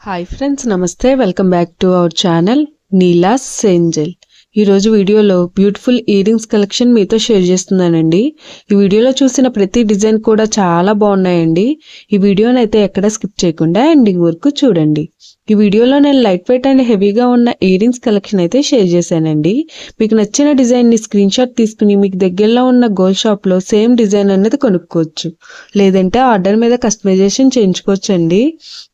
Hi friends, నమస్తే. Welcome back to our channel Neela's Angel. ఈరోజు వీడియోలో బ్యూటిఫుల్ ఇయర్ రింగ్స్ కలెక్షన్ మీతో షేర్ చేస్తున్నానండి. ఈ వీడియోలో చూసిన ప్రతి డిజైన్ కూడా చాలా బాగున్నాయండి. ఈ వీడియోని అయితే ఎక్కడ స్కిప్ చేయకుండా ఎండింగ్ వరకు చూడండి. ఈ వీడియోలో నేను లైట్ వెయిట్ అండ్ హెవీగా ఉన్న ఇయర్ రింగ్స్ కలెక్షన్ అయితే షేర్ చేశానండి. మీకు నచ్చిన డిజైన్ని స్క్రీన్ షాట్ తీసుకుని మీకు దగ్గరలో ఉన్న గోల్డ్ షాప్లో సేమ్ డిజైన్ అనేది కొనుక్కోవచ్చు, లేదంటే ఆర్డర్ మీద కస్టమైజేషన్ చేయించుకోవచ్చు అండి.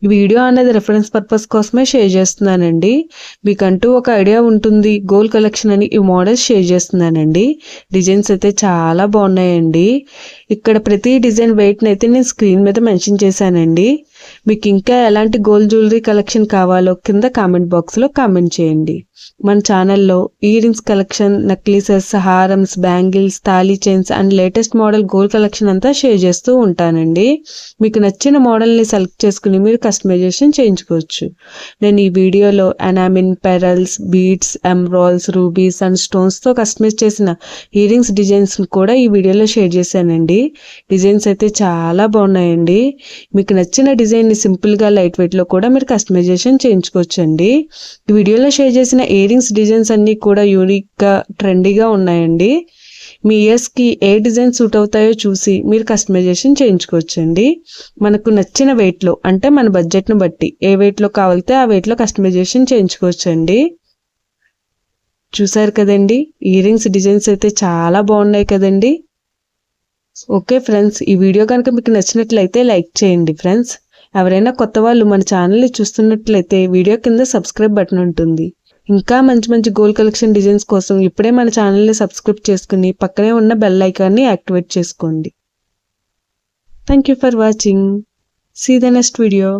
ఈ వీడియో అనేది రెఫరెన్స్ పర్పస్ కోసమే షేర్ చేస్తున్నానండి. మీకంటూ ఒక ఐడియా ఉంటుంది గోల్డ్ కలెక్షన్ అని ఈ మోడల్స్ షేర్ చేస్తున్నానండి. డిజైన్స్ అయితే చాలా బాగున్నాయండి. ఇక్కడ ప్రతి డిజైన్ వెయిట్ని అయితే నేను స్క్రీన్ మీద మెన్షన్ చేశానండి. మీకు ఇంకా ఎలాంటి గోల్డ్ జ్యువెలరీ కలెక్షన్ కావాలో కింద కామెంట్ బాక్స్లో కామెంట్ చేయండి. మన ఛానల్లో ఇయర్ రింగ్స్ కలెక్షన్, నెక్లెసెస్, హారమ్స్, బ్యాంగిల్స్, తాళీ chains and latest model gold collection అంతా షేర్ చేస్తూ ఉంటానండి. మీకు నచ్చిన మోడల్ని సెలెక్ట్ చేసుకుని మీరు కస్టమైజేషన్ చేయించుకోవచ్చు. నేను ఈ వీడియోలో enamel, pearls, beads, emeralds, rubies and స్టోన్స్తో కస్టమైజ్ చేసిన ఇయర్ రింగ్స్ డిజైన్స్ కూడా ఈ వీడియోలో షేర్ చేశానండి. డిజైన్స్ అయితే చాలా బాగున్నాయండి. మీకు నచ్చిన డిజైన్ని సింపుల్గా లైట్ వెయిట్లో కూడా మీరు కస్టమైజేషన్ చేయించుకోవచ్చండి. ఈ వీడియోలో షేర్ చేసిన ఇయర్ రింగ్స్ డిజైన్స్ అన్నీ కూడా యూనిక్గా, ట్రెండీగా ఉన్నాయండి. మీ ఇయర్స్కి ఏ డిజైన్ సూట్ అవుతాయో చూసి మీరు కస్టమైజేషన్ చేయించుకోవచ్చండి. మనకు నచ్చిన వెయిట్లో, అంటే మన బడ్జెట్ను బట్టి ఏ వెయిట్లో కావాలితే ఆ వెయిట్లో కస్టమైజేషన్ చేయించుకోవచ్చండి. చూసారు కదండి, ఇయర్ రింగ్స్ డిజైన్స్ అయితే చాలా బాగున్నాయి కదండి. ఓకే ఫ్రెండ్స్, ఈ వీడియో కనుక మీకు నచ్చినట్లయితే లైక్ చేయండి ఫ్రెండ్స్. ఎవరైనా కొత్త వాళ్ళు మన ఛానల్ని చూస్తున్నట్లయితే వీడియో కింద సబ్స్క్రైబ్ బటన్ ఉంటుంది. ఇంకా మంచి మంచి గోల్డ్ కలెక్షన్ డిజైన్స్ కోసం ఇప్పుడే మన ఛానల్ని సబ్స్క్రైబ్ చేసుకుని పక్కనే ఉన్న బెల్ ఐకాన్ని యాక్టివేట్ చేసుకోండి. Thank you for watching. See the next video.